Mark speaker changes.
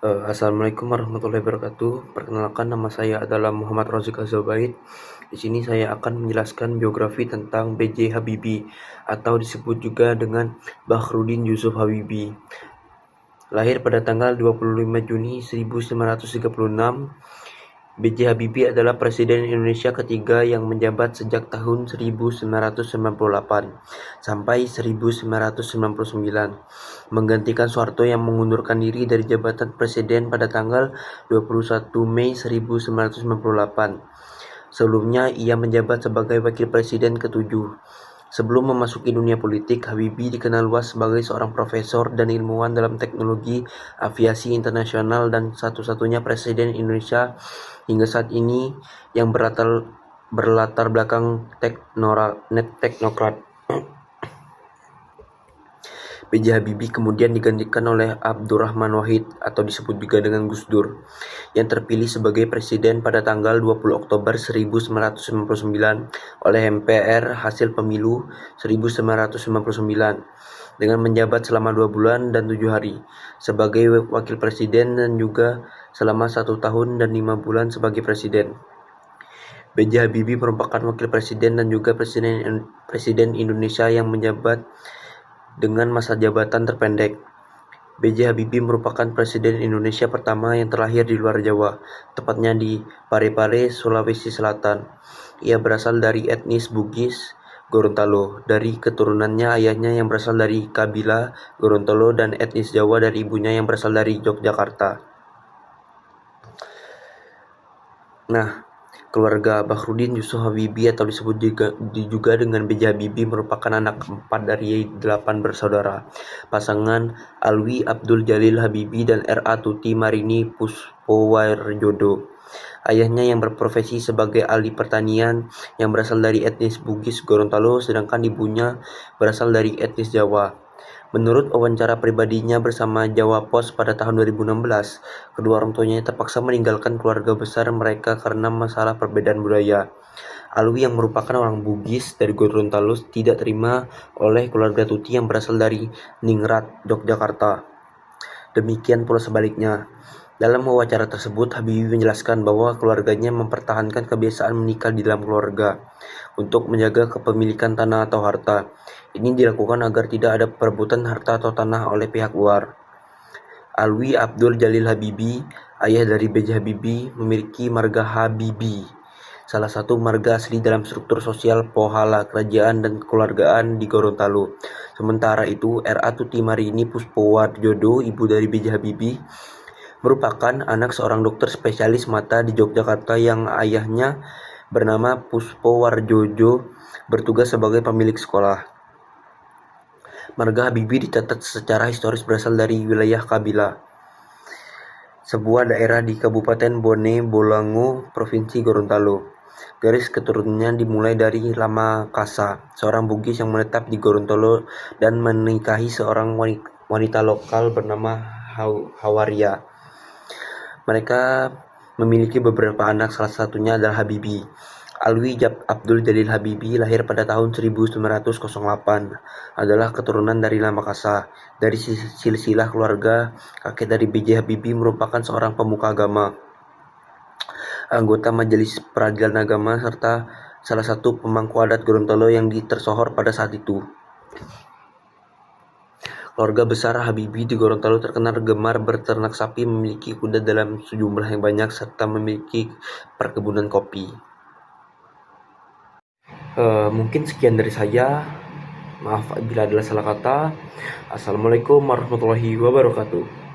Speaker 1: Assalamualaikum warahmatullahi wabarakatuh. Perkenalkan, nama saya adalah Muhammad Rozik Azobaid. Di sini saya akan menjelaskan biografi tentang B.J. Habibie atau disebut juga dengan Bahrudin Yusuf Habibie. Lahir pada tanggal 25 Juni 1936, B.J. Habibie adalah Presiden Indonesia ketiga yang menjabat sejak tahun 1998 sampai 1999, menggantikan Soeharto yang mengundurkan diri dari jabatan Presiden pada tanggal 21 Mei 1998. Sebelumnya, ia menjabat sebagai Wakil Presiden ketujuh. Sebelum memasuki dunia politik, Habibie dikenal luas sebagai seorang profesor dan ilmuwan dalam teknologi aviasi internasional dan satu-satunya Presiden Indonesia hingga saat ini yang berlatar belakang teknokrat. B.J. Habibie kemudian digantikan oleh Abdurrahman Wahid atau disebut juga dengan Gus Dur, yang terpilih sebagai presiden pada tanggal 20 Oktober 1999 oleh MPR hasil pemilu 1999 dengan menjabat selama 2 bulan dan 7 hari sebagai wakil presiden dan juga selama 1 tahun dan 5 bulan sebagai presiden. B.J. Habibie merupakan wakil presiden dan juga presiden Indonesia yang menjabat dengan masa jabatan terpendek. B.J. Habibie merupakan Presiden Indonesia pertama yang terlahir di luar Jawa, tepatnya di Parepare, Sulawesi Selatan. Ia berasal dari etnis Bugis Gorontalo. Dari keturunannya, ayahnya yang berasal dari kabilah Gorontalo dan etnis Jawa dari ibunya yang berasal dari Yogyakarta. Nah, keluarga Bahrudin Yusuf Habibie atau disebut juga dengan B.J. Habibie merupakan anak keempat dari 8 bersaudara. Pasangan Alwi Abdul Jalil Habibie dan R.A. Tuti Marini Puspowarjodo. Ayahnya yang berprofesi sebagai ahli pertanian yang berasal dari etnis Bugis Gorontalo, sedangkan ibunya berasal dari etnis Jawa. Menurut wawancara pribadinya bersama Jawa Pos pada tahun 2016, kedua orang tuanya terpaksa meninggalkan keluarga besar mereka karena masalah perbedaan budaya. Alwi yang merupakan orang Bugis dari Gorontalo tidak terima oleh keluarga Tuti yang berasal dari Ningrat, Yogyakarta. Demikian pula sebaliknya. Dalam wawancara tersebut, Habibie menjelaskan bahwa keluarganya mempertahankan kebiasaan menikah di dalam keluarga untuk menjaga kepemilikan tanah atau harta. Ini dilakukan agar tidak ada perebutan harta atau tanah oleh pihak luar. Alwi Abdul Jalil Habibie, ayah dari B.J. Habibie, memiliki marga Habibie, salah satu marga asli dalam struktur sosial Pohala, kerajaan dan kekeluargaan di Gorontalo. Sementara itu, R.A. Tuti Marini Puspowarjodo, ibu dari B.J. Habibie, merupakan anak seorang dokter spesialis mata di Yogyakarta yang ayahnya bernama Puspowarjojo bertugas sebagai pemilik sekolah. Marga Habibie dicatat secara historis berasal dari wilayah Kabila, sebuah daerah di Kabupaten Bone Bolango, Provinsi Gorontalo. Garis keturunannya dimulai dari Lama Kasa, seorang Bugis yang menetap di Gorontalo dan menikahi seorang wanita lokal bernama Hawaria. Mereka memiliki beberapa anak, salah satunya adalah Habibie. Alwi Abdul Jalil Habibie lahir pada tahun 1908, adalah keturunan dari Lama Kasa. Dari silsilah keluarga, kakek dari B.J. Habibie merupakan seorang pemuka agama, anggota Majelis Peradilan Agama, serta salah satu pemangku adat Gorontalo yang tersohor pada saat itu. Keluarga besar Habibie di Gorontalo terkenal gemar berternak sapi, memiliki kuda dalam sejumlah yang banyak, serta memiliki perkebunan kopi. Mungkin sekian dari saya. Maaf bila ada salah kata. Assalamualaikum warahmatullahi wabarakatuh.